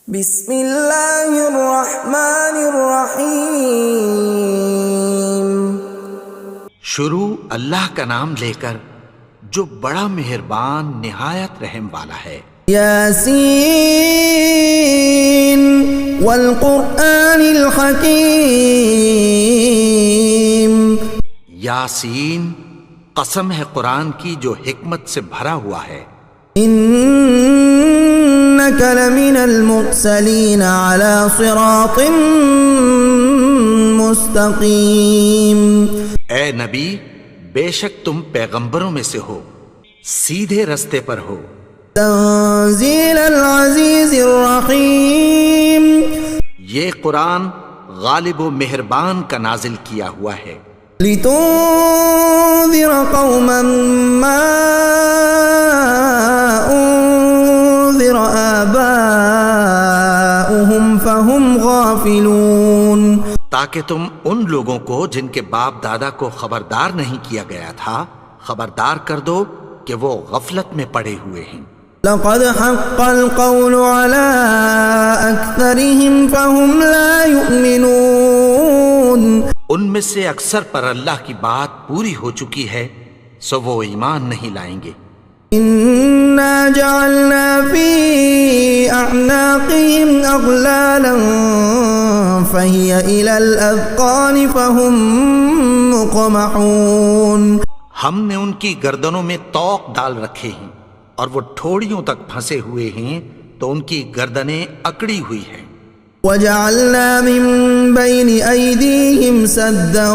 بسم اللہ الرحمن الرحیم۔ شروع اللہ کا نام لے کر جو بڑا مہربان نہایت رحم والا ہے۔ یاسین والقرآن الحکیم۔ یاسین، قسم ہے قرآن کی جو حکمت سے بھرا ہوا ہے۔ انک لمن المرسلین علی صراط مستقیم۔ اے نبی، بے شک تم پیغمبروں میں سے ہو، سیدھے رستے پر ہو۔ تنزیل العزیز الرحیم۔ یہ قرآن غالب و مہربان کا نازل کیا ہوا ہے۔ لتنذر قوما ما انذر آباؤهم فهم غافلون۔ تاکہ تم ان لوگوں کو جن کے باپ دادا کو خبردار نہیں کیا گیا تھا خبردار کر دو کہ وہ غفلت میں پڑے ہوئے ہیں۔ لقد حق القول على أكثرهم فهم لا يؤمنون۔ ان میں سے اکثر پر اللہ کی بات پوری ہو چکی ہے سو وہ ایمان نہیں لائیں گے۔ إنا جعلنا في أعناقهم أغلالا فهي إلى الأذقان فهم مقمحون۔ ہم نے ان کی گردنوں میں طوق ڈال رکھے ہیں اور وہ ٹھوڑیوں تک پھنسے ہوئے ہیں تو ان کی گردنیں اکڑی ہوئی ہیں۔ وجعلنا من بين أيديهم سدا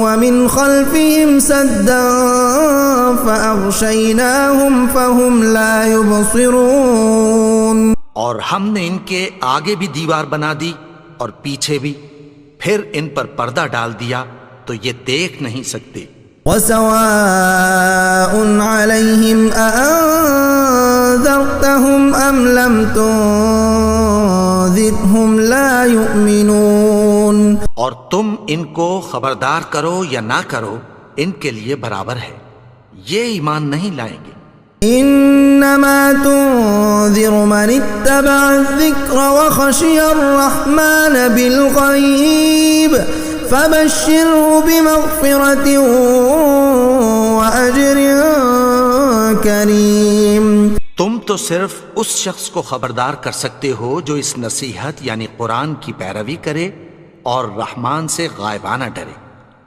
ومن خلفهم سدا فأغشيناهم فهم لا يبصرون۔ اور ہم نے ان کے آگے بھی دیوار بنا دی اور پیچھے بھی، پھر ان پر پردہ ڈال دیا تو یہ دیکھ نہیں سکتے۔ وسواء عليهم أأنذرتهم أم لم تنذرهم لا يؤمنون۔ اور تم ان کو خبردار کرو یا نہ کرو ان کے لیے برابر ہے، یہ ایمان نہیں لائیں گے۔ انما تنذر من اتبع الذکر وخشی الرحمن بالغیب فبشره بمغفرة وأجر کریم۔ تم تو صرف اس شخص کو خبردار کر سکتے ہو جو اس نصیحت یعنی قرآن کی پیروی کرے اور رحمان سے غائبانہ ڈرے،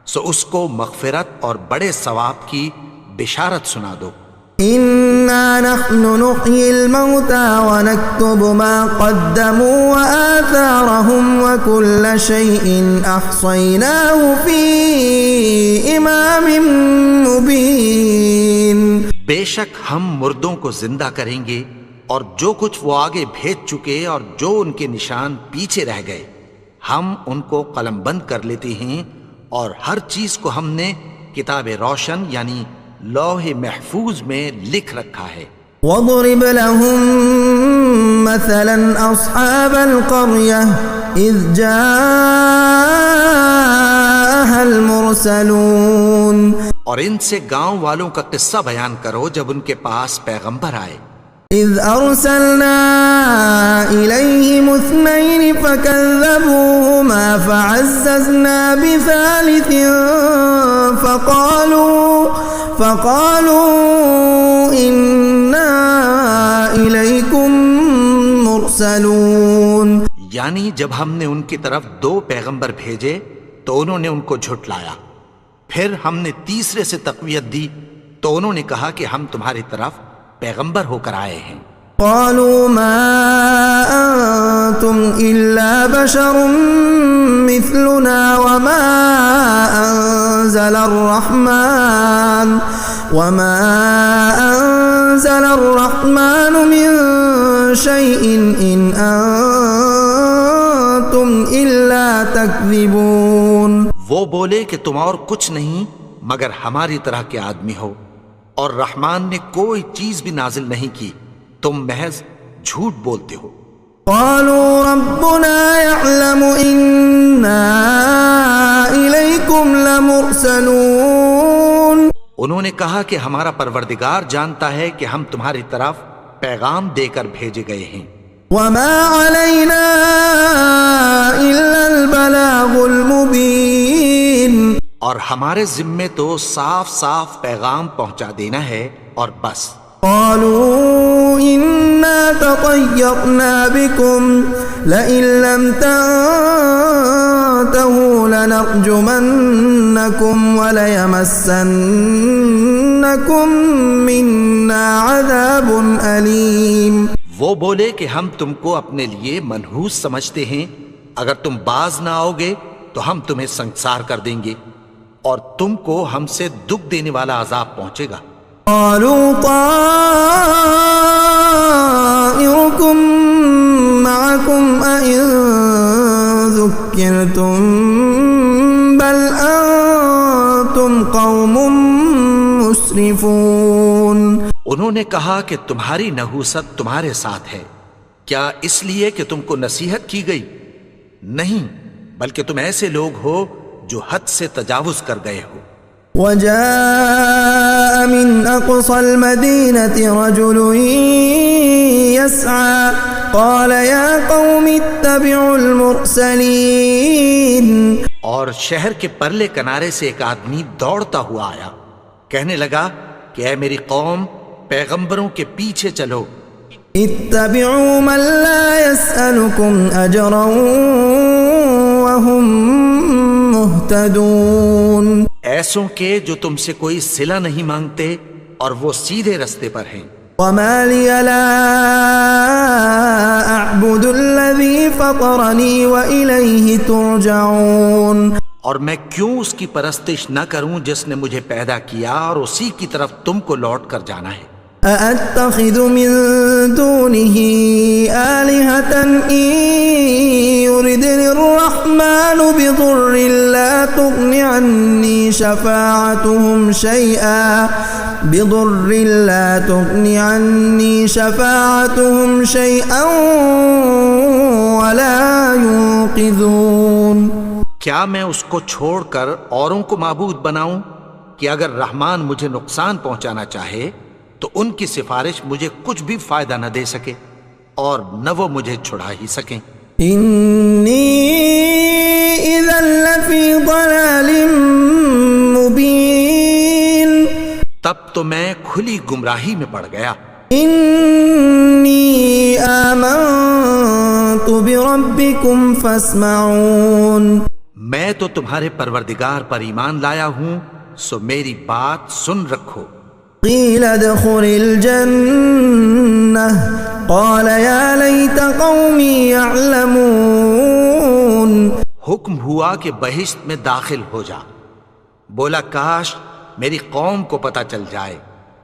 سو اس کو مغفرت اور بڑے ثواب کی بشارت سنا دو۔ انا نحن نحيي الموتى ونكتب ما قدموا وآثارهم وكل شيء احصيناه في امام مبين۔ بے شک ہم مردوں کو زندہ کریں گے اور جو کچھ وہ آگے بھیج چکے اور جو ان کے نشان پیچھے رہ گئے ہم ان کو قلم بند کر لیتے ہیں، اور ہر چیز کو ہم نے کتاب روشن یعنی لوح محفوظ میں لکھ رکھا ہے۔ وَاضْرِبْ لَهُم مَّثَلًا أَصْحَابَ الْقَرْيَةِ إِذْ جَاءَهَا الْمُرْسَلُونَ۔ اور ان سے گاؤں والوں کا قصہ بیان کرو جب ان کے پاس پیغمبر آئے۔ إِذْ أَرْسَلْنَا إِلَيْهِمُ اثْنَيْنِ فَكَذَّبُوهُمَا فَعَزَّزْنَا بِثَالِثٍ فَقَالُوا إِنَّا إِلَيْكُمْ مُرْسَلُونَ۔ یعنی جب ہم نے ان کی طرف 2 پیغمبر بھیجے تو انہوں نے ان کو جھٹلایا، پھر ہم نے تیسرے سے تقویت دی تو انہوں نے کہا کہ ہم تمہاری طرف پیغمبر ہو کر آئے ہیں۔ قالوا ما أنتم إلا بشر مثلنا وما أنزل الرحمن من شيء إن أنتم إلا تكذبون۔ وہ بولے کہ تم اور کچھ نہیں مگر ہماری طرح کے آدمی ہو، اور رحمان نے کوئی چیز بھی نازل نہیں کی، تم محض جھوٹ بولتے ہو۔ قالوا ربنا يعلم إنا إليكم لمرسلون۔ انہوں نے کہا کہ ہمارا پروردگار جانتا ہے کہ ہم تمہاری طرف پیغام دے کر بھیجے گئے ہیں۔ وما علينا ہمارے ذمے تو صاف صاف پیغام پہنچا دینا ہے اور بس. قالوا إنا تطيرنا بكم لئن لم تنتهوا لنرجمنكم وليمسنكم منا عذاب أليم. وہ بولے کہ ہم تم کو اپنے لیے منحوس سمجھتے ہیں، اگر تم باز نہ آؤ گے تو ہم تمہیں سنگسار کر دیں گے اور تم کو ہم سے دکھ دینے والا عذاب پہنچے گا. قالوا طائركم معكم أئن ذكرتم بل أنتم قوم مسرفون. انہوں نے کہا کہ تمہاری نحوست تمہارے ساتھ ہے، کیا اس لیے کہ تم کو نصیحت کی گئی؟ نہیں، بلکہ تم ایسے لوگ ہو جو حد سے تجاوز کر گئے ہو. وجاء من أقصى المدينة رجل يسعى قال يا قوم اتبعوا المرسلين. اور شہر کے پرلے کنارے سے ایک آدمی دوڑتا ہوا آیا، کہنے لگا کہ اے میری قوم، پیغمبروں کے پیچھے چلو. اتبعوا من لا يسألكم أجرا وهم مهتدون. ایسوں کے جو تم سے کوئی صلہ نہیں مانگتے اور وہ سیدھے رستے پر ہیں. وما لي لا أعبد الذي فطرني وإليه ترجعون. اور میں کیوں اس کی پرستش نہ کروں جس نے مجھے پیدا کیا اور اسی کی طرف تم کو لوٹ کر جانا ہے. أأتخذ من دونه آلهة إن يردني الرحمن بضر لا تغن عني شفاعتهم شيئا ولا ينقذون. کیا میں اس کو چھوڑ کر اوروں کو معبود بناؤں کہ اگر رحمان مجھے نقصان پہنچانا چاہے تو ان کی سفارش مجھے کچھ بھی فائدہ نہ دے سکے اور نہ وہ مجھے چھڑا ہی سکیں. انی اذا لفی ضلال مبین. تب تو میں کھلی گمراہی میں پڑ گیا. انی آمنت بربکم فاسمعون. میں تو تمہارے پروردگار پر ایمان لایا ہوں، سو میری بات سن رکھو. قیل ادخل الجنة قال یا لیت قومی یعلمون. حکم ہوا کہ بہشت میں داخل ہو جا. بولا کاش میری قوم کو پتہ چل جائے.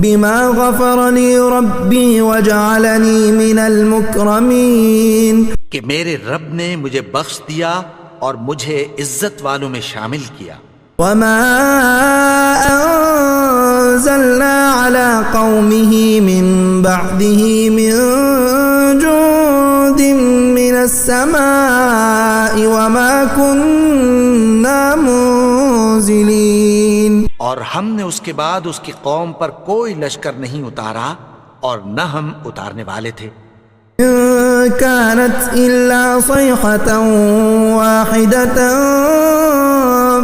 بما غفر لی ربی وجعلنی من المکرمین. کہ میرے رب نے مجھے بخش دیا اور مجھے عزت والوں میں شامل کیا. وما انزلنا على قومه من بعده من جند من السماء وما كنا منزلين. اور ہم نے اس کے بعد اس کی قوم پر کوئی لشکر نہیں اتارا اور نہ ہم اتارنے والے تھے. كانت إلا صيحة واحدة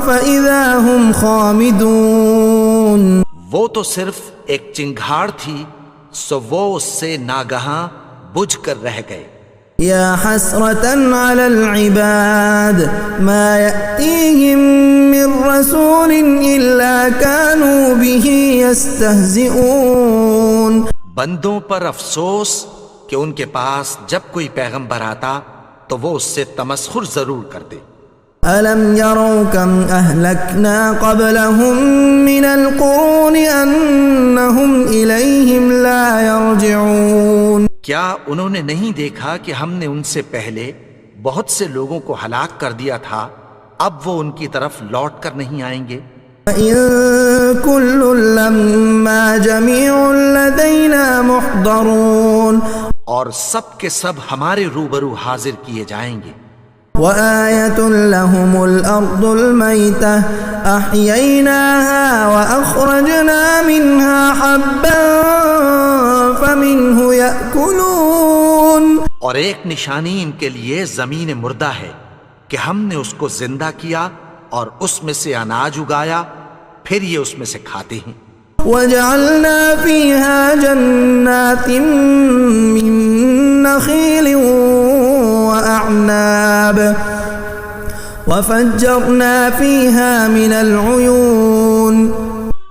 فإذا هم خامدون. وہ تو صرف ایک چنگھاڑ تھی، سو وہ اس سے ناگہاں بجھ کر رہ گئے. یا حسرة على العباد ما يأتيهم من رسول إلا كانوا به يستهزئون. بندوں پر افسوس کہ ان کے پاس جب کوئی پیغمبر آتا تو وہ اس سے تمسخر ضرور کرتے. أَلَمْ يَرَوْا كَمْ أَهْلَكْنَا قَبْلَهُمْ مِنَ الْقُرُونِ أَنَّهُمْ إِلَيْهِمْ لَا يَرْجِعُونَ. کیا انہوں نے نہیں دیکھا کہ ہم نے ان سے پہلے بہت سے لوگوں کو ہلاک کر دیا تھا، اب وہ ان کی طرف لوٹ کر نہیں آئیں گے. وَإِن كُلٌّ لَّمَّا جَمِيعٌ لَّدَيْنَا مُحْضَرُونَ. اور سب کے سب ہمارے روبرو حاضر کیے جائیں گے. وآية لهم الأرض الميتة أحييناها وأخرجنا منها حبا فمنه يأكلون. اور ایک نشانی ان کے لیے زمین مردہ ہے کہ ہم نے اس کو زندہ کیا اور اس میں سے اناج اگایا، پھر یہ اس میں سے کھاتے ہیں۔ وجعلنا فيها جنات من نخيل وأعناب وفجرنا فيها من العيون،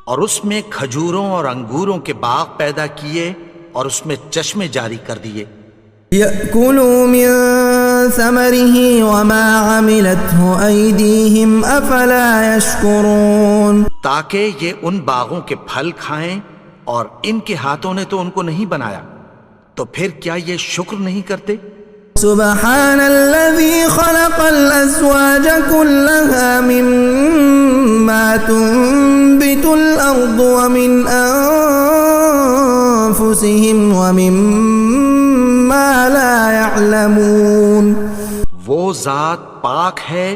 اور اس میں کھجوروں اور انگوروں کے باغ پیدا کیے اور اس میں چشمے جاری کر دیے۔ يأكلوا من ثمره وما عملته أيديهم أفلا يشكرون، تاکہ یہ ان باغوں کے پھل کھائیں، اور ان کے ہاتھوں نے تو ان کو نہیں بنایا، تو پھر کیا یہ شکر نہیں کرتے؟ سبحان الذي خلق الأزواج كلها مما تنبت الأرض ومن أنفسهم ومما لا يعلمون، وہ ذات پاک ہے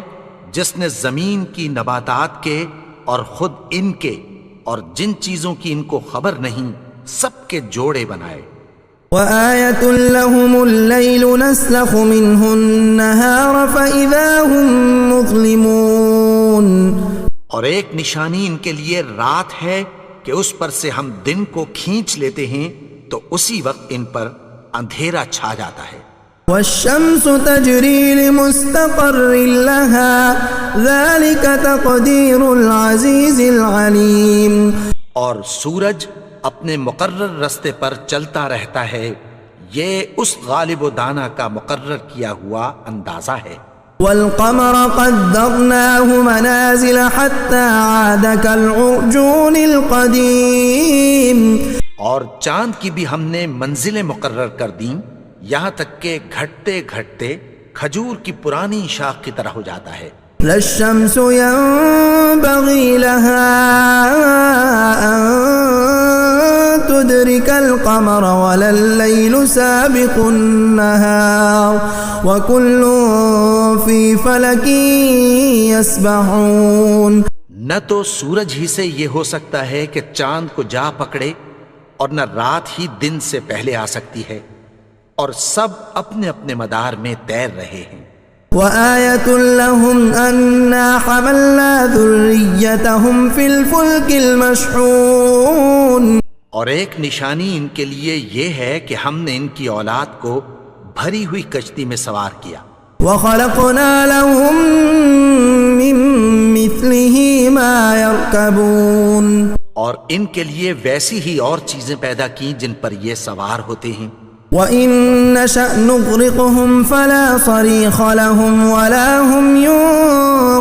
جس نے زمین کی نباتات کے اور خود ان کے اور جن چیزوں کی ان کو خبر نہیں سب کے جوڑے بنائے۔ وآية لهم الليل نسلخ منه النهار فإذا هم مظلمون، اور ایک نشانی ان کے لیے رات ہے کہ اس پر سے ہم دن کو کھینچ لیتے ہیں تو اسی وقت ان پر اندھیرا چھا جاتا ہے۔ والشمس تجري لمستقر لها ذلك تقدير العزيز العليم، اور سورج اپنے مقرر رستے پر چلتا رہتا ہے، یہ اس غالب و دانا کا مقرر کیا ہوا اندازہ ہے۔ والقمر قدرناه منازل حتى عاد كالعرجون القديم، اور چاند کی بھی ہم نے منزلیں مقرر کر دیں، یہاں تک کہ گھٹتے گھٹتے کھجور کی پرانی شاخ کی طرح ہو جاتا ہے۔ لا الشمس ينبغي لها أن تدرك القمر ولا الليل سابق النهار وكل في فلك يسبحون، نہ تو سورج ہی سے یہ ہو سکتا ہے کہ چاند کو جا پکڑے، اور نہ رات ہی دن سے پہلے آ سکتی ہے، اور سب اپنے اپنے مدار میں تیر رہے ہیں۔ وآية لهم أنا حملنا ذريتهم في الفلك المشحون، اور ایک نشانی ان کے لیے یہ ہے کہ ہم نے ان کی اولاد کو بھری ہوئی کشتی میں سوار کیا۔ وخلقنا لهم من مثله ما يركبون، اور ان کے لیے ویسی ہی اور چیزیں پیدا کی جن پر یہ سوار ہوتے ہیں۔ وَإِن نَّشَأْ نُغْرِقْهُمْ فَلَا صَرِيخَ لَهُمْ وَلَا هُمْ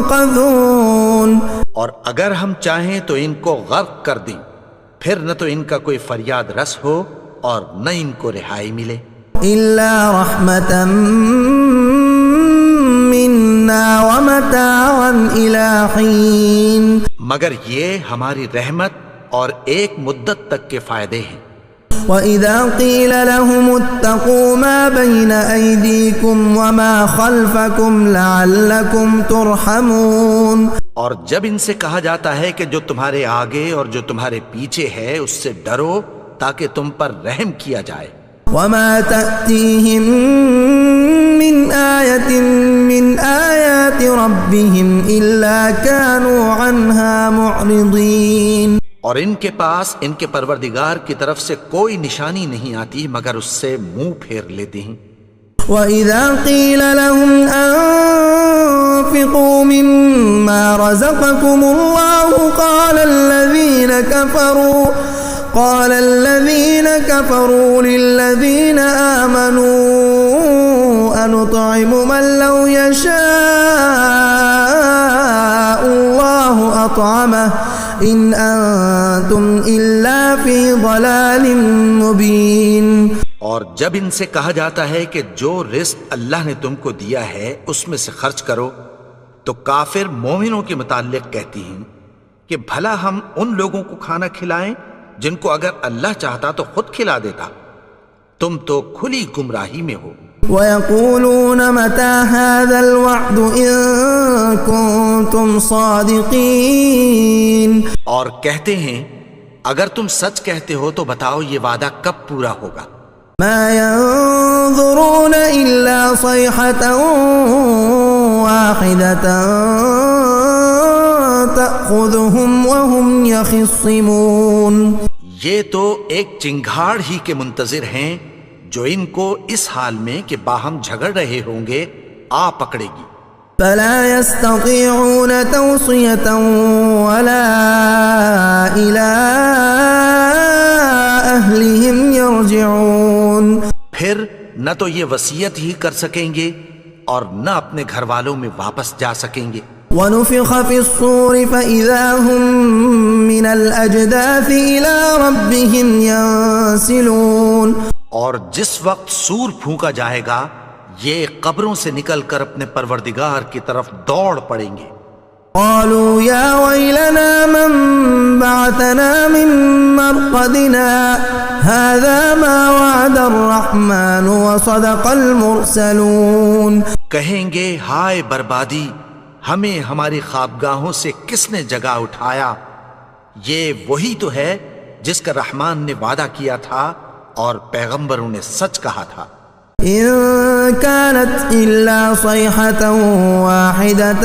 يُنقَذُونَ، اور اگر ہم چاہیں تو ان کو غرق کر دیں، پھر نہ تو ان کا کوئی فریاد رس ہو اور نہ ان کو رہائی ملے۔ إِلَّا رَحْمَةً مِّنَّا وَمَتَاعًا إِلَىٰ حِينٍ، مگر یہ ہماری رحمت اور ایک مدت تک کے فائدے ہیں۔ وَإِذَا قِيلَ لَهُمُ اتَّقُوا مَا بَيْنَ أَيْدِيكُمْ وَمَا خَلْفَكُمْ لَعَلَّكُمْ تُرْحَمُونَ، اور جب ان سے کہا جاتا ہے کہ جو تمہارے آگے اور جو تمہارے پیچھے ہے اس سے ڈرو تاکہ تم پر رحم کیا جائے۔ وَمَا تَأْتِيهِم مِّنْ آيَةٍ مِّنْ آيَاتِ رَبِّهِمْ إِلَّا كَانُوا عَنْهَا مُعْرِضِينَ، اور ان کے پاس ان کے پروردگار کی طرف سے کوئی نشانی نہیں آتی مگر اس سے منہ پھیر لیتے ہیں۔ وَإِذَا قِيلَ لَهُمْ أَنفِقُوا مِمَّا رَزَقَكُمُ اللَّهُ قَالَ الَّذِينَ كَفَرُوا لِلَّذِينَ آمَنُوا أَنُطْعِمُ مَن لَّوْ يَشَاءُ اللَّهُ أَطْعَمَهُ إِنْ أَنتُمْ إِلَّا فِي ضَلَالٍ مُّبِينٍ، اور جب ان سے کہا جاتا ہے کہ جو رزق اللہ نے تم کو دیا ہے اس میں سے خرچ کرو، تو کافر مومنوں کے متعلق کہتی ہیں کہ بھلا ہم ان لوگوں کو کھانا کھلائیں جن کو اگر اللہ چاہتا تو خود کھلا دیتا، تم تو کھلی گمراہی میں ہو۔ وَيَقُولُونَ مَتَىٰ هَٰذَا الْوَعْدُ إِن كُنتُمْ صَادِقِينَ، اور کہتے ہیں اگر تم سچ کہتے ہو تو بتاؤ یہ وعدہ کب پورا ہوگا۔ مَا يَنظُرُونَ إِلَّا صَيْحَةً وَاحِدَةً تأخذهم وهم يخصمون. یہ تو ایک چنگھاڑ ہی کے منتظر ہیں جو ان کو اس حال میں کہ باہم جھگڑ رہے ہوں گے آ پکڑے گی. فلا يستطيعون توصية ولا إلى أهلهم يرجعون. پھر نہ تو یہ وصیت ہی کر سکیں گے اور نہ اپنے گھر والوں میں واپس جا سکیں گے. ونفخ في الصور فإذا هم من الأجداث إلى ربهم ينسلون. اور جس وقت سور پھونکا جائے گا یہ قبروں سے نکل کر اپنے پروردگار کی طرف دوڑ پڑیں گے. قالوا يا ويلنا من بعثنا من مرقدنا هذا ما وعد الرحمن وصدق المرسلون. کہیں گے ہائے بربادی، ہمیں ہماری خوابگاہوں سے کس نے جگا اٹھایا؟ یہ وہی تو ہے جس کا رحمان نے وعدہ کیا تھا اور پیغمبروں نے سچ کہا تھا. إن كانت إلا صيحة واحدة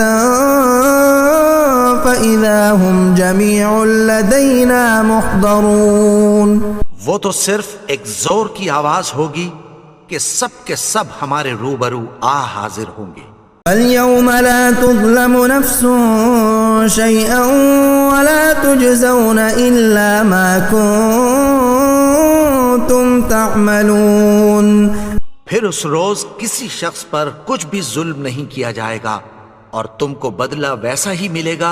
فإذا هم جميع لدينا محضرون. وہ تو صرف ایک زور کی آواز ہوگی کہ سب کے سب ہمارے روبرو آ حاضر ہوں گے. اليوم لا تظلم نفس شيئا ولا تجزون إلا ما كنتم تعملون. پھر اس روز کسی شخص پر کچھ بھی ظلم نہیں کیا جائے گا اور تم کو بدلہ ویسا ہی ملے گا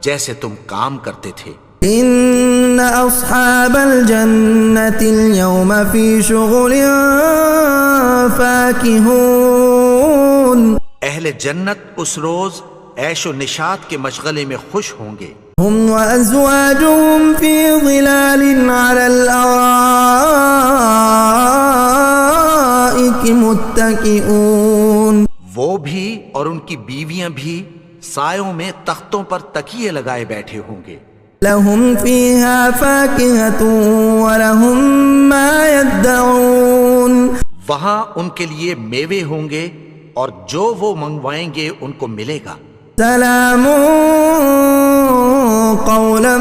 جیسے تم کام کرتے تھے. ان اصحاب الجنة اليوم في شغل فاكهون. اہل جنت اس روز عیش و نشاط کے مشغلے میں خوش ہوں گے. هم وازواجهم في ظلال على الارائك متكئون. وہ بھی اور ان کی بیویاں بھی سایوں میں تختوں پر تکیے لگائے بیٹھے ہوں گے. لهم فيها فاكهة ولهم ما يدعون. وہاں ان کے لیے میوے ہوں گے اور جو وہ منگوائیں گے ان کو ملے گا. سلام قولا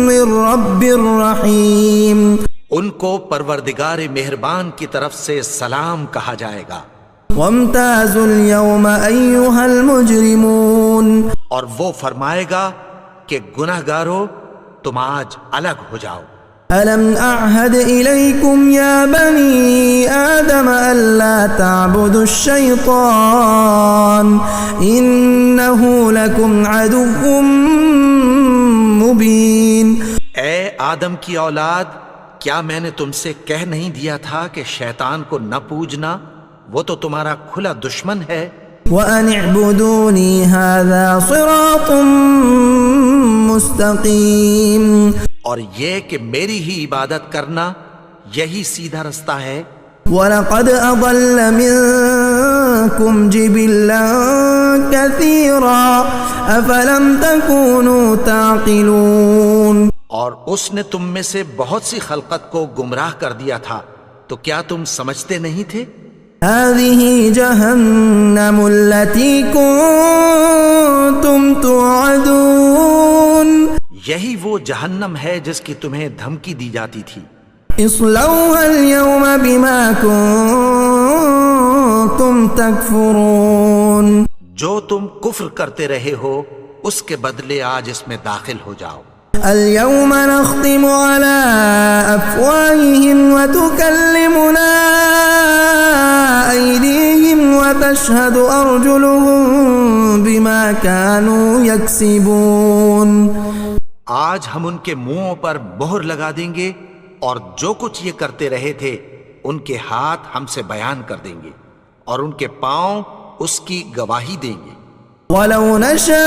من رب الرحیم. ان کو پروردگار مہربان کی طرف سے سلام کہا جائے گا. وامتازوا اليوم ایها المجرمون. اور وہ فرمائے گا کہ گناہگارو تم آج الگ ہو جاؤ. ألم أعهد إليكم يا بني آدم ألا تعبدوا الشيطان إنه لكم عدو مبين. اے آدم کی اولاد، کیا میں نے تم سے کہہ نہیں دیا تھا کہ شیطان کو نہ پوجنا؟ وہ تو تمہارا کھلا دشمن ہے. وأن اعبدوني هذا صراط مستقيم. اور یہ کہ میری ہی عبادت کرنا یہی سیدھا رستہ ہے. وَلَقَدْ أَضَلَّ مِنكُمْ جِبِلًّا كَثِيرًا أَفَلَمْ تَكُونُوا تَعْقِلُونَ. اور اس نے تم میں سے بہت سی خلقت کو گمراہ کر دیا تھا، تو کیا تم سمجھتے نہیں تھے؟ هَذِهِ جَهَنَّمُ الَّتِي كُنتُمْ تُوعَدُونَ. یہی وہ جہنم ہے جس کی تمہیں دھمکی دی جاتی تھی. اصلوها اليوم بما كنتم تكفرون. جو تم کفر کرتے رہے ہو اس کے بدلے آج اس میں داخل ہو جاؤ. اليوم نختم على أفواههم وتكلمنا أيديهم وتشهد أرجلهم بما كانوا يكسبون. آج ہم ان کے منہوں پر مہر لگا دیں گے اور جو کچھ یہ کرتے رہے تھے ان کے ہاتھ ہم سے بیان کر دیں گے اور ان کے پاؤں اس کی گواہی دیں گے. وَلَوْ نَشَاءُ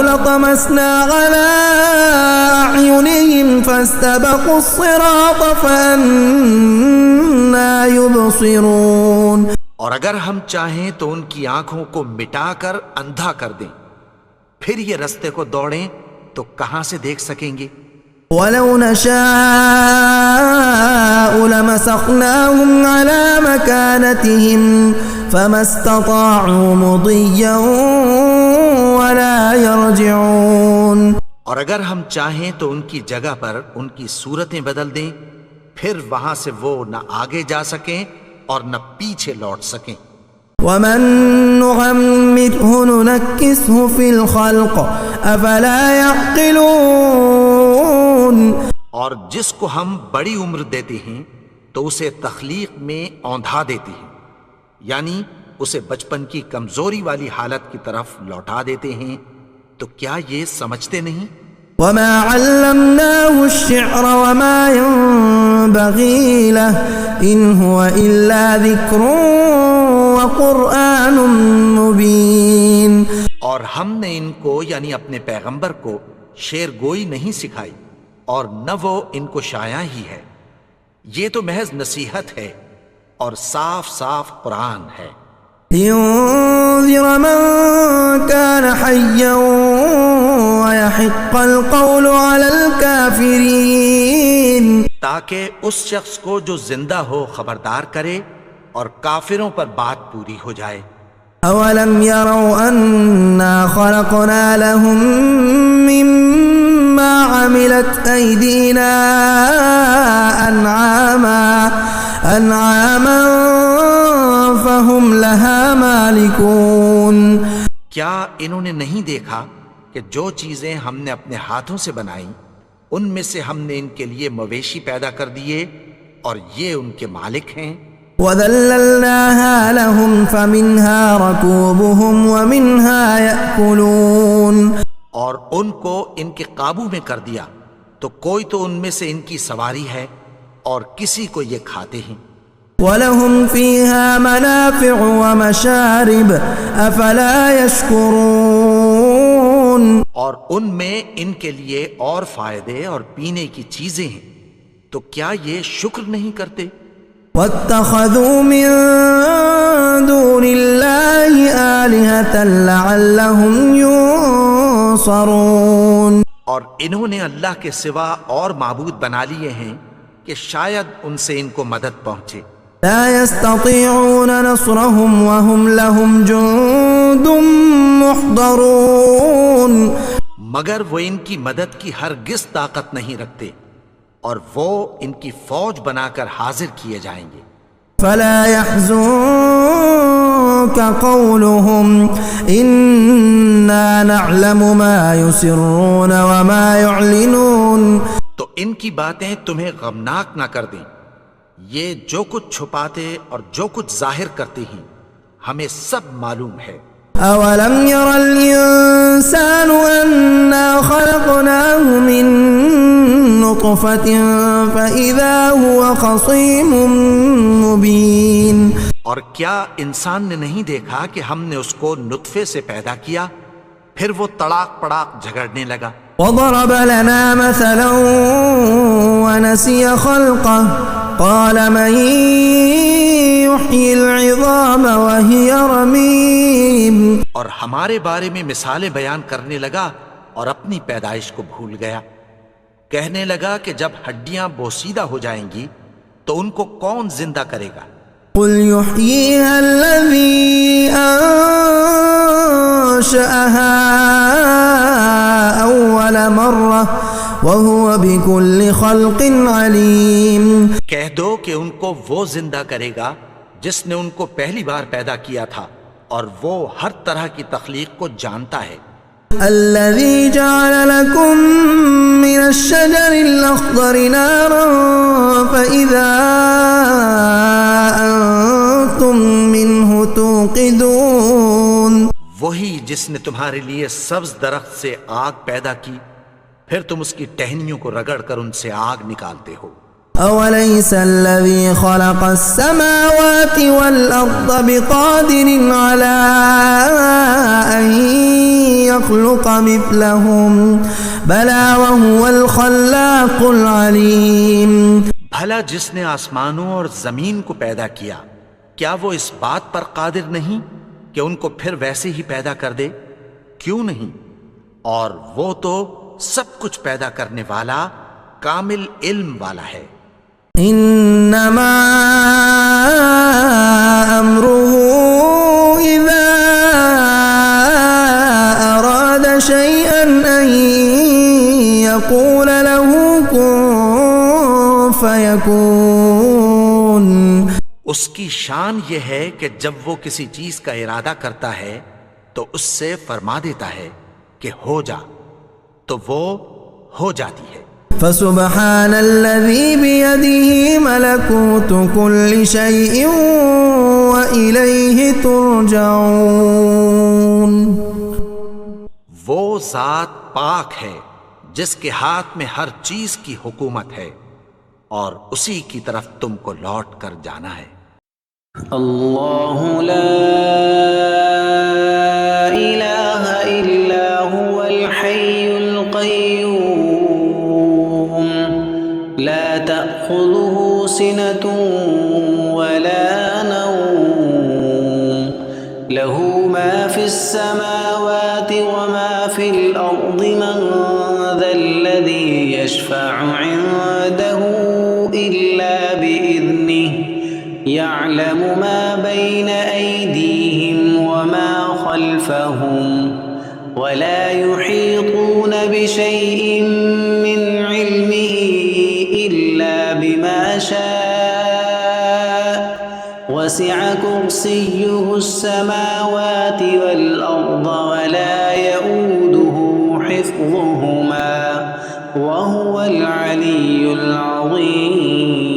لَطَمَسْنَا عَلَىٰ أَعْيُنِهِمْ فَاسْتَبَقُوا الصِّرَاطَ فَأَنَّىٰ يُبْصِرُونَ. اور اگر ہم چاہیں تو ان کی آنکھوں کو مٹا کر اندھا کر دیں، پھر یہ رستے کو دوڑیں تو کہاں سے دیکھ سکیں گے. وَلَوْ نَشَاءُ لَمَسَخْنَاهُمْ عَلَىٰ مَكَانَتِهِمْ فَمَا اسْتَطَاعُوا مُضِيًّا ولا يرجعون. اور اگر ہم چاہیں تو ان کی جگہ پر ان کی صورتیں بدل دیں، پھر وہاں سے وہ نہ آگے جا سکیں اور نہ پیچھے لوٹ سکیں. ومن نعمره ننكسه في الخلق افلا يعقلون. اور جس کو ہم بڑی عمر دیتے ہیں تو اسے تخلیق میں اوندھا دیتے ہیں، یعنی اسے بچپن کی کمزوری والی حالت کی طرف لوٹا دیتے ہیں. تو کیا یہ سمجھتے نہیں؟ وما علمناه الشعر وما ينبغي له ان هو الا ذكر وقرآن مبين. اور ہم نے ان کو یعنی اپنے پیغمبر کو شعر گوئی نہیں سکھائی اور نہ وہ ان کو شایا ہی ہے، یہ تو محض نصیحت ہے اور صاف صاف قرآن ہے. لينذر من كان حيا ويحق القول على الكافرين. تاکہ اس شخص کو جو زندہ ہو خبردار کرے اور کافروں پر بات پوری ہو جائے. اولم يروا انا خلقنا لهم مما عملت ايدينا انعاما فهم لها مالكون. کیا انہوں نے نہیں دیکھا کہ جو چیزیں ہم نے اپنے ہاتھوں سے بنائیں ان میں سے ہم نے ان کے لیے مویشی پیدا کر دیے اور یہ ان کے مالک ہیں. وَذَلَّلْنَاهَا لَهُمْ فَمِنْهَا رَكُوبُهُمْ وَمِنْهَا يَأْكُلُونَ. اور ان کو ان کے قابو میں کر دیا تو کوئی تو ان میں سے ان کی سواری ہے اور کسی کو یہ کھاتے ہیں. وَلَهُمْ فِيهَا مَنَافِعُ وَمَشَارِبُ أَفَلَا يَشْكُرُونَ. اور ان میں ان کے لیے اور فائدے اور پینے کی چیزیں ہیں، تو کیا یہ شکر نہیں کرتے؟ وَاتَّخَذُوا مِن دُونِ اللَّهِ آلِهَةً لَعَلَّهُمْ يُنصَرُونَ. اور انہوں نے اللہ کے سوا اور معبود بنا لیے ہیں کہ شاید ان سے ان کو مدد پہنچے. لا يستطيعون نصرهم وهم لهم جند محضرون. مگر وہ ان کی مدد کی ہرگز طاقت نہیں رکھتے اور وہ ان کی فوج بنا کر حاضر کیے جائیں گے. فلا يحزنك قولهم إنا نعلم ما يسرون وما يعلنون. تو ان کی باتیں تمہیں غمناک نہ کر دیں، یہ جو کچھ چھپاتے اور جو کچھ ظاہر کرتے ہیں ہمیں سب معلوم ہے. أولم ير الإنسان أنا خلقناه من نطفة فإذا هو خصيم مبين. اور کیا انسان نے نہیں دیکھا کہ ہم نے اس کو نطفے سے پیدا کیا پھر وہ تڑاک پڑاک جھگڑنے لگا. وضرب لنا مثلا ونسي خلقه قال من يحيي العظام وهي رميم. اور ہمارے بارے میں مثالیں بیان کرنے لگا اور اپنی پیدائش کو بھول گیا. کہنے لگا کہ جب ہڈیاں بوسیدہ ہو جائیں گی تو ان کو کون زندہ کرے گا؟ قل يحييها الذي أنشأها أول مرة وهو بكل خلق عليم. کہہ دو کہ ان کو وہ زندہ کرے گا جس نے ان کو پہلی بار پیدا کیا تھا اور وہ ہر طرح کی تخلیق کو جانتا ہے. الذي جعل لكم من الشجر الأخضر نارا فإذا أنتم منه توقدون. وہی جس نے تمہارے لیے سبز درخت سے آگ پیدا کی پھر تم اس کی ٹہنیوں کو رگڑ کر ان سے آگ نکالتے ہو. أوليس الذي خلق السماوات والأرض بقادر على أن يخلق مثلهم بلى وهو الخلاق العليم. بھلا جس نے آسمانوں اور زمین کو پیدا کیا کیا وہ اس بات پر قادر نہیں کہ ان کو پھر ویسے ہی پیدا کر دے؟ کیوں نہیں؟ اور وہ تو سب کچھ پیدا کرنے والا کامل علم والا ہے. انما امره اذا اراد اس کی شان یہ ہے کہ جب وہ کسی چیز کا ارادہ کرتا ہے تو اس سے فرما دیتا ہے کہ ہو جا، تو وہ ہو جاتی ہے۔ فسبحان الذي بيده ملكوت كل شيء وإليه ترجعون۔ وہ ذات پاک ہے جس کے ہاتھ میں ہر چیز کی حکومت ہے اور اسی کی طرف تم کو لوٹ کر جانا ہے۔ اللہ لا الہ الا هو الحی القیوم لا تأخذه سنة ولا نوم له ما في السماوات وما في الأرض من ذا الذي يشفع عنده إلا بإذنه يعلم ما بين أيديهم وما خلفهم ولا يحيطون بشيء من علمه إلا بما شاء وسع كرسيه السماوات والأرض ولا يؤوده حفظهما وهو العلي العظيم۔